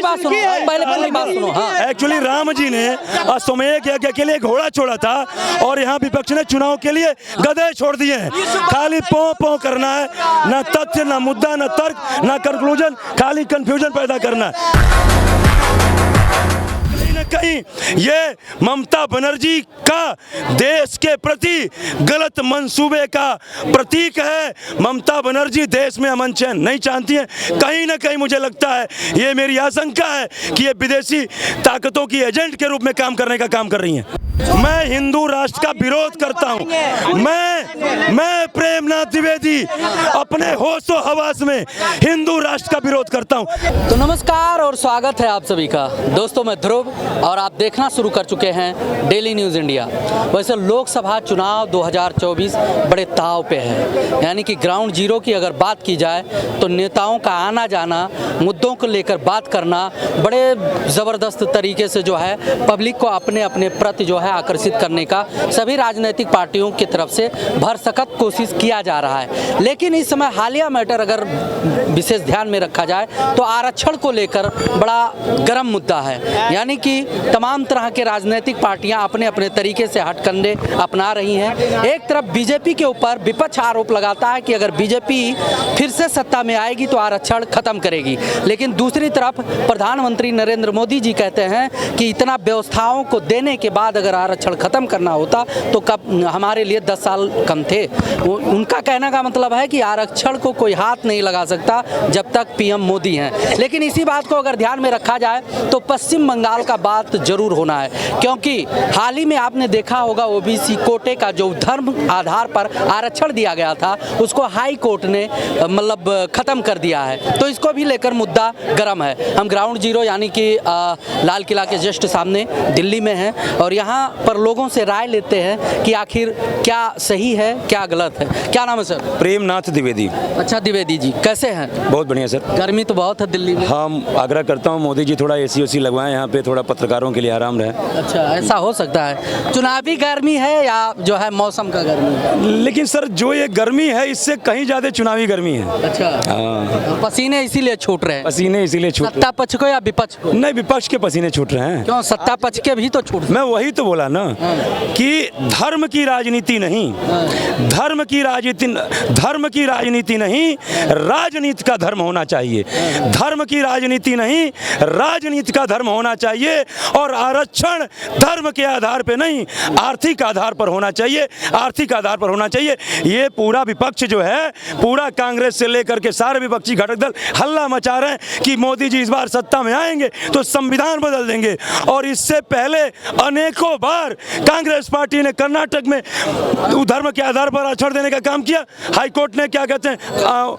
बात सुनो, पहले बात सुनो। हाँ, एक्चुअली राम जी ने अश्वमेध यज्ञ के लिए घोड़ा छोड़ा था और यहाँ विपक्ष ने चुनाव के लिए गधे छोड़ दिए हैं। खाली पौ पौ करना है, ना तथ्य, ना मुद्दा, ना तर्क, ना कंक्लूजन, खाली कंफ्यूजन पैदा करना है। कहीं ये ममता बनर्जी का देश के प्रति गलत मंसूबे का प्रतीक है। ममता बनर्जी देश में अमन चैन नहीं चाहती है। कहीं ना कहीं मुझे लगता है, ये मेरी आशंका है कि ये विदेशी ताकतों की एजेंट के रूप में काम करने का काम कर रही हैं। मैं हिंदू राष्ट्र का विरोध करता हूं। मैं प्रेमनाथ द्विवेदी अपने होशो हवास में हिंदू राष्ट्र का विरोध करता हूं। तो नमस्कार और स्वागत है आप सभी का। दोस्तों, मैं ध्रुव और आप देखना शुरू कर चुके हैं डेली न्यूज़ इंडिया। वैसे लोकसभा चुनाव 2024 बड़े ताव पे है, यानी कि ग्राउंड जीरो की अगर बात की जाए तो नेताओं का आना जाना, मुद्दों को लेकर बात करना बड़े ज़बरदस्त तरीके से जो है पब्लिक को अपने अपने प्रति जो है आकर्षित करने का सभी राजनीतिक पार्टियों की तरफ से भरसकत कोशिश किया जा रहा है। लेकिन इस समय हालिया मैटर अगर विशेष ध्यान में रखा जाए तो आरक्षण को लेकर बड़ा गर्म मुद्दा है, यानी कि तमाम तरह के राजनीतिक पार्टियां अपने अपने तरीके से हथकंडे अपना रही हैं। एक तरफ बीजेपी के ऊपर विपक्ष आरोप लगाता है कि अगर बीजेपी फिर से सत्ता में आएगी तो आरक्षण खत्म करेगी, लेकिन दूसरी तरफ प्रधानमंत्री नरेंद्र मोदी जी कहते हैं कि इतना व्यवस्थाओं को देने के बाद अगर आरक्षण खत्म करना होता तो कब हमारे लिए 10 साल कम थे। उनका कहने का मतलब है कि आरक्षण को कोई हाथ नहीं लगा सकता जब तक पीएम मोदी हैं। लेकिन इसी बात को अगर ध्यान में रखा जाए तो पश्चिम बंगाल का बात जरूर होना है, क्योंकि हाल ही में आपने देखा होगा ओबीसी कोटे का जो धर्म आधार पर आरक्षण दिया गया था उसको हाई कोर्ट ने मतलब खत्म कर दिया है। तो इसको भी लेकर मुद्दा गर्म है। हम ग्राउंड जीरो यानी कि लाल किला के जस्ट सामने दिल्ली में हैं और यहाँ पर लोगों से राय लेते हैं कि आखिर क्या सही है क्या गलत है। क्या नाम है सर? प्रेमनाथ द्विवेदी। अच्छा द्विवेदी जी, कैसे हैं? बहुत बढ़िया सर। गर्मी तो बहुत है दिल्ली में। हम आग्रह करता हूँ मोदी जी थोड़ा एसी ओसी लगवाएं यहाँ पे, थोड़ा पत्रकारों के लिए आराम रहे। अच्छा, ऐसा हो सकता है। चुनावी गर्मी है या जो है मौसम का गर्मी है? लेकिन सर जो ये गर्मी है इससे कहीं ज्यादा चुनावी गर्मी है। अच्छा, पसीने इसीलिए छूट रहे हैं? पसीने इसीलिए छूट, सत्ता पक्ष को या विपक्ष को? नहीं, विपक्ष के पसीने छूट रहे हैं। क्यों, सत्ता पक्ष के भी तो छूट। मैं वही तो बोला ना कि धर्म की राजनीति नहीं, धर्म की राजनीति नहीं, राजनीति का धर्म होना चाहिए। धर्म की राजनीति नहीं, राजनीति का धर्म होना चाहिए। और आरक्षण धर्म के आधार पे नहीं, आर्थिक आधार पर होना चाहिए, आर्थिक आधार पर होना चाहिए। ये पूरा विपक्ष जो है, पूरा कांग्रेस से लेकर के सारे विपक्षी घटक दल हल्ला मचा रहे हैं कि मोदी जी इस बार सत्ता में आएंगे तो संविधान बदल देंगे। और इससे पहले अनेकों बार कांग्रेस पार्टी ने कर्नाटक में धर्म के आधार पर आरक्षण देने का काम किया। हाई कोर्ट ने क्या कहते हैं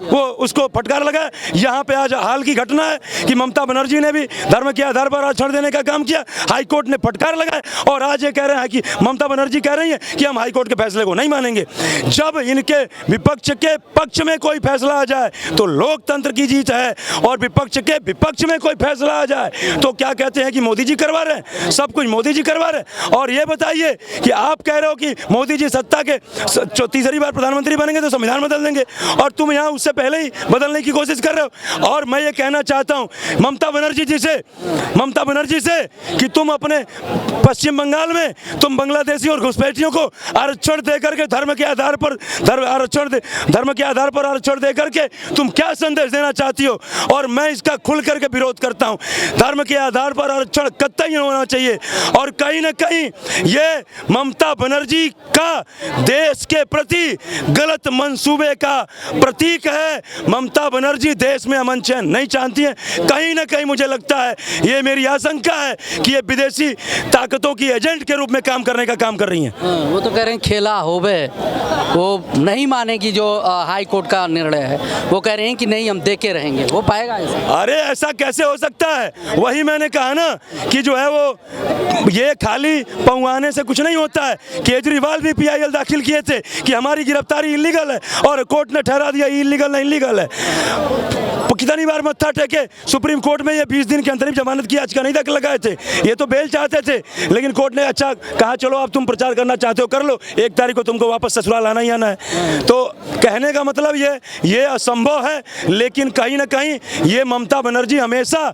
वो उसको फटकार लगाया। यहाँ पे आज हाल की घटना है कि ममता बनर्जी ने भी धर्म के आधार पर आरक्षण देने का काम किया, हाई कोर्ट ने फटकार लगाया। और आज ये कह रहे हैं कि ममता बनर्जी कह रही है कि हम हाई कोर्ट के फैसले को नहीं मानेंगे। जब इनके विपक्ष के पक्ष में कोई फैसला आ जाए तो लोकतंत्र की जीत है, और विपक्ष के विपक्ष में कोई फैसला आ जाए तो क्या कहते हैं कि मोदी जी करवा रहे हैं, सब कुछ मोदी जी करवा रहे हैं। और ये बताइए कि आप कह रहे हो कि मोदी जी सत्ता के तीसरी बार प्रधानमंत्री बनेंगे तो संविधान बदल देंगे, और तुम यहाँ उससे पहले ही बदलने की कोशिश कर रहे हो। और मैं ये कहना चाहता हूँ ममता बनर्जी से कि तुम अपने पश्चिम बंगाल में तुम बांग्लादेशी और घुसपैठियों को आरक्षण देकर के धर्म के आधार पर आरक्षण देकर के तुम क्या संदेश देना चाहती हो। और मैं इसका खुल करके विरोध करता हूँ। धर्म के आधार पर आरक्षण कतई नहीं होना चाहिए। और कहीं ना कहीं ये ममता बनर्जी का देश के प्रति गलत मंसूबे का प्रतीक है। ममता बनर्जी देश में अमन चैन नहीं चाहती है। कहीं ना कहीं मुझे लगता है, ये मेरी आशंका है कि ये विदेशी ताकतों की एजेंट के रूप में काम करने का काम कर रही हैं। वो तो कह रहे हैं खेला होवे, वो नहीं मानेगी जो हाई कोर्ट का निर्णय है। वो कह रहे हैं कि नहीं हम देके रहेंगे। वो पाएगा ऐसा? अरे ऐसा कैसे हो सकता है? वही मैंने कहा ना कि जो है वो ये खाली पहुँचाने से कुछ नहीं होता है। केजरीवाल भी PIL दाखिल किए थे कि हमारी गिरफ्तारी इलीगल है और कोर्ट ने ठहरा दिया इलीगल नहीं, इलीगल है। कितनी बार मत्था टेके सुप्रीम कोर्ट में ये 20 दिन के अंतरिम जमानत की याचिका नहीं तक लगाए थे। ये तो बेल चाहते थे, लेकिन कोर्ट ने अच्छा कहा चलो अब तुम प्रचार करना चाहते हो कर लो, 1 तारीख को तुमको वापस ससुराल आना ही आना है। तो कहने का मतलब ये असंभव है, लेकिन कहीं ना कहीं ये ममता बनर्जी हमेशा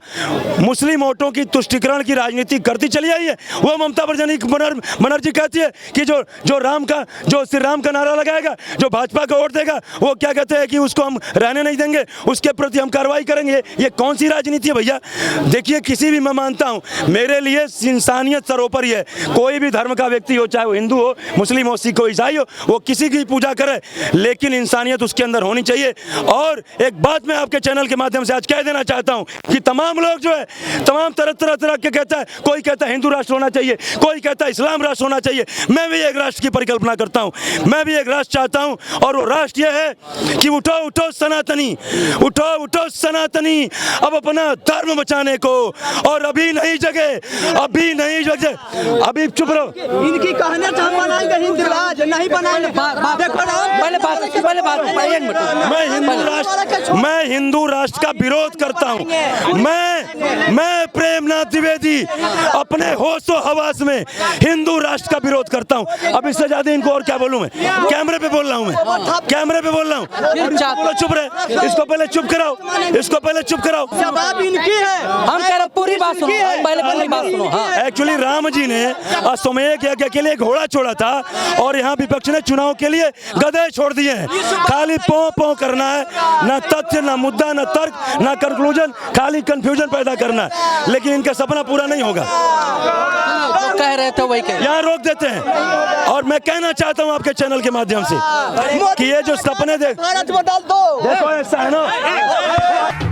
मुस्लिम वोटों की तुष्टिकरण की राजनीति करती चली आई है। वो ममता बनर्जी कहती है कि जो श्री राम का नारा लगाएगा, जो भाजपा को वोट देगा, वो क्या कहते हैं कि उसको हम रहने नहीं देंगे, उसके प्रति हम कार्रवाई करेंगे। ये कौन सी राजनीति है भैया? देखिए, किसी भी, मैं मानता हूँ, मेरे लिए इंसानियत सर्वोपरि है। कोई भी धर्म का व्यक्ति हो, चाहे वो हिंदू हो, मुस्लिम हो, सिख हो, ईसाई हो, वो किसी की पूजा करे, लेकिन इंसानियत उसके अंदर होनी चाहिए। और एक बात मैं आपके चैनल के माध्यम से आज कह देना चाहता हूँ कि तमाम लोग जो है, तमाम तरह के कहता है, कोई कहता है हिंदू राष्ट्र होना चाहिए, कोई कहता है इस्लाम राष्ट्र होना चाहिए। मैं भी एक राष्ट्र की परिकल्पना करता हूँ, मैं भी एक राष्ट्र चाहता हूँ, और वो राष्ट्र यह है कि उठो उठो सनातनी, उठो उठो सनातनी, अब अपना धर्म बचाने को। और अभी नहीं जगे, अभी नहीं जगे, अभी चुप रहो। इनकी कहने से हम बनाएंगे हिंदू राज्य, नहीं बनाएंगे। मैं हिंदू राष्ट्र का विरोध करता हूँ। मैं प्रेमनाथ द्विवेदी अपने होशो हवास में हिंदू राष्ट्र का विरोध करता हूँ। अब इससे ज्यादा इनको और क्या बोलूं मैं? कैमरे पे बोल रहा हूँ, मैं कैमरे पे बोल रहा हूँ। चुप रहे, इसको पहले चुप कराओ, इसको पहले चुप कराओ। जवाब इनकी है, हम कह रहे पूरी बात सुनो, पहले बात सुनो। हाँ, एक्चुअली राम जी ने अश्वमेध यज्ञ के लिए घोड़ा छोड़ा था, और यहाँ विपक्ष ने चुनाव के लिए गधे छोड़ दिए हैं। खाली पौ करना है, ना तथ्य, ना मुद्दा, ना तर्क, ना कंक्लूजन, खाली कंफ्यूजन पैदा करना है। लेकिन इनका सपना पूरा नहीं होगा। जो कह रहे थे वही कह, यहाँ रोक देते हैं। और मैं कहना चाहता हूँ आपके चैनल के माध्यम से कि ये जो सपने भारत बदल दो। देखो ऐसा है ना।